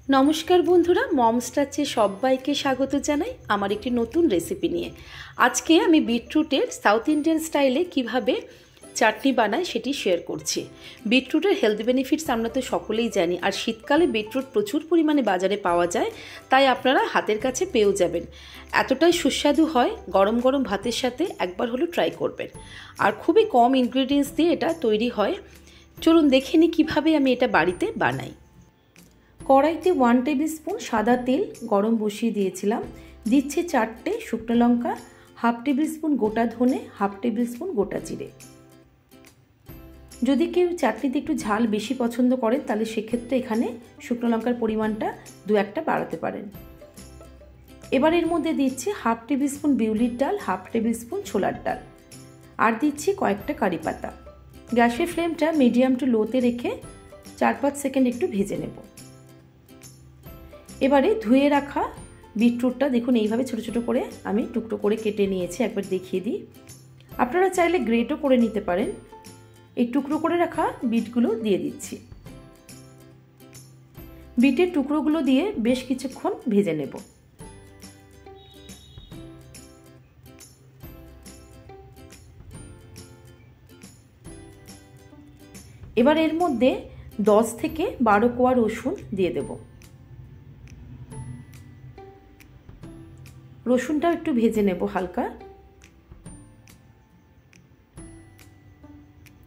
নমস্কার বন্ধুরা, মমস টাচে সবাইকে স্বাগত জানাই আমার একটি নতুন রেসিপি নিয়ে। আজকে আমি বিটরুটের সাউথ ইন্ডিয়ান স্টাইলে কিভাবে চাটনি বানাই সেটি শেয়ার করছি। বিটরুটের হেলথ বেনিফিটস আমরা তো সকলেই জানি, আর শীতকালে বিটরুট প্রচুর পরিমাণে বাজারে পাওয়া যায়, তাই আপনারা হাতের কাছে পেয়েও যাবেন। এতটাই সুস্বাদু হয়, গরম গরম ভাতের সাথে একবার হলো ট্রাই করবেন। আর খুবই কম ইনগ্রেডিয়েন্টস দিয়ে এটা তৈরি হয়। চলুন দেখে নিই কীভাবে আমি এটা বাড়িতে বানাই। কড়াইতে 1 টেবিল স্পুন সাদা তেল গরম বসিয়ে দিয়েছিলাম। দিচ্ছি 4টে শুকনো লঙ্কা, 1/2 টেবিল স্পুন গোটা ধনে, 1/2 টেবিল স্পুন গোটা জিরে। যদি কেউ চাটনিতে একটু ঝাল বেশি পছন্দ করেন তাহলে সেক্ষেত্রে এখানে শুকনো লঙ্কার পরিমাণটা 2-1টা বাড়াতে পারেন। এবার এর মধ্যে দিচ্ছি 1/2 টেবিল স্পুন বিউলির ডাল, 1/2 টেবিল স্পুন ছোলার ডাল, আর দিচ্ছি কয়েকটা কারি পাতা। গ্যাসের ফ্লেমটা মিডিয়াম টু লোতে রেখে 4-5 সেকেন্ড একটু ভেজে নেব। এবারে ধুয়ে রাখা বিটরুটটা দেখুন এইভাবে ছোট ছোট করে আমি টুকরো করে কেটে নিয়েছি। একবার দেখিয়ে দিই, আপনারা চাইলে গ্রেটও করে নিতে পারেন। এই টুকরো করে রাখা বিটগুলো দিয়ে দিচ্ছি। বিটের টুকরোগুলো দিয়ে বেশ কিছুক্ষণ ভেজে নেব। এবার এর মধ্যে 10 থেকে 12 কোয়া রসুন দিয়ে দেব। রসুনটাও একটু ভেজে নেব হালকা।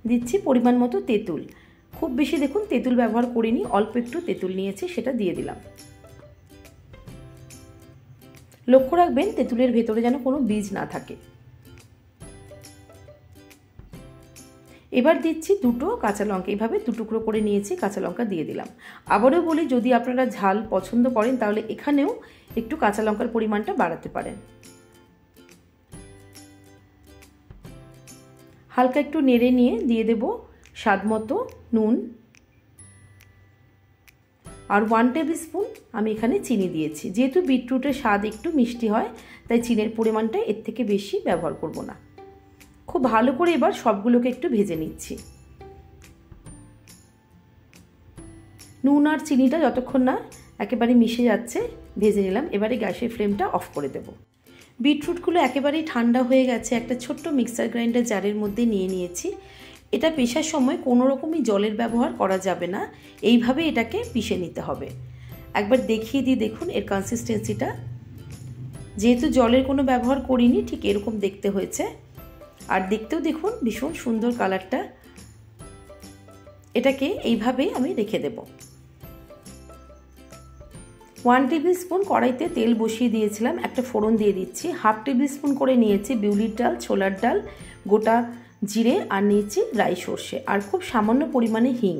দিচ্ছি পরিমাণ মতো তেঁতুল, খুব বেশি দেখুন তেঁতুল ব্যবহার করিনি, অল্প একটু তেঁতুল নিয়েছি সেটা দিয়ে দিলাম। লক্ষ্য রাখবেন তেঁতুলের ভেতরে যেন কোনো বীজ না থাকে। এবার দিচ্ছি 2টো কাঁচা লঙ্কা, এইভাবে 2 টুকরো করে নিয়েছি, কাঁচা লঙ্কা দিয়ে দিলাম। আবারও বলি, যদি আপনারা ঝাল পছন্দ করেন তাহলে এখানেও একটু কাঁচা লঙ্কার পরিমাণটা বাড়াতে পারেন। হালকা একটু নেড়ে নিয়ে দিয়ে দেব স্বাদ মতো নুন, আর 1 টেবিল স্পুন আমি এখানে চিনি দিয়েছি। যেহেতু বিটরুটের স্বাদ একটু মিষ্টি হয় তাই চিনির পরিমাণটা এর থেকে বেশি ব্যবহার করব না। খুব ভালো করে এবার সবগুলোকে একটু ভেজে নিচ্ছি। নুন আর চিনিটা যতক্ষণ না একেবারে মিশে যাচ্ছে ভেজে নিলাম। এবারে গ্যাসের ফ্লেমটা অফ করে দেব। বিটরুটগুলো একেবারেই ঠান্ডা হয়ে গেছে, একটা ছোট্ট মিক্সার গ্রাইন্ডার জারের মধ্যে নিয়ে নিয়েছি। এটা পেশার সময় কোনো রকমই জলের ব্যবহার করা যাবে না, এইভাবে এটাকে পিষে নিতে হবে। একবার দেখিয়ে দিই, দেখুন এর কনসিস্টেন্সিটা। যেহেতু জলের কোনো ব্যবহার করিনি, ঠিক এরকম দেখতে হয়েছে। আর দেখতেও দেখুন ভীষণ সুন্দর কালারটা। এটাকে এইভাবেই আমি রেখে দেব। 1 টেবিল স্পুন কড়াইতে তেল বসিয়ে দিয়েছিলাম, একটা ফোড়ন দিয়ে দিচ্ছি। 1/2 টেবিল স্পুন করে নিয়েছি বিউলির ডাল, ছোলার ডাল, গোটা জিরে, আর নিয়েছি রাই সর্ষে, আর খুব সামান্য পরিমাণে হিং।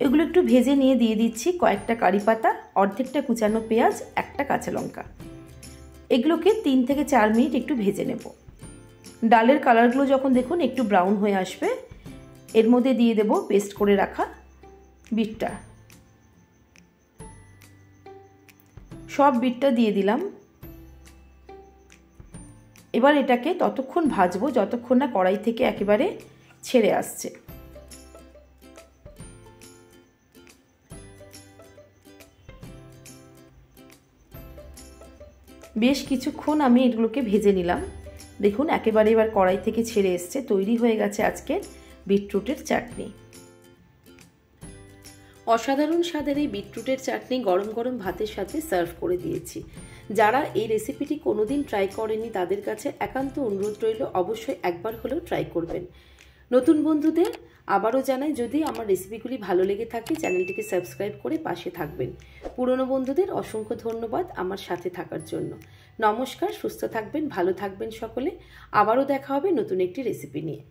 এগুলো একটু ভেজে নিয়ে দিয়ে দিচ্ছি কয়েকটা কারি পাতা, অর্ধেকটা কুচানো পেঁয়াজ, একটা কাঁচা লঙ্কা। এগুলোকে 3 থেকে 4 মিনিট একটু ভেজে নেব। ডালের কালারগুলো যখন দেখুন একটু ব্রাউন হয়ে আসবে, এর মধ্যে দিয়ে দেব পেস্ট করে রাখা বিটটা। সব বিটটা দিয়ে দিলাম। এবার এটাকে ততক্ষণ ভাজবো যতক্ষণ না কড়াই থেকে একেবারে ছেড়ে আসছে। বেশ কিছুক্ষণ আমি এগুলোকে ভেজে নিলাম। দেখুন একেবারে এবার কড়াই থেকে ছেড়ে এসছে। তৈরি হয়ে গেছে আজকের বিটরুটের চাটনি। অসাধারণ স্বাদের এই বিটরুটের চাটনি গরম গরম ভাতের সাথে সার্ভ করে দিয়েছি। যারা এই রেসিপিটি কোনোদিন ট্রাই করেনি তাদের কাছে একান্ত অনুরোধ রইল, অবশ্যই একবার হলেও ট্রাই করবেন। নতুন বন্ধুদের আবারও জানাই, যদি আমার রেসিপিগুলি ভালো লেগে থাকে চ্যানেলটিকে সাবস্ক্রাইব করে পাশে থাকবেন। পুরনো বন্ধুদের অসংখ্য ধন্যবাদ আমার সাথে থাকার জন্য। নমস্কার, সুস্থ থাকবেন, ভালো থাকবেন সকলে। আবারও দেখা হবে নতুন একটি রেসিপি নিয়ে।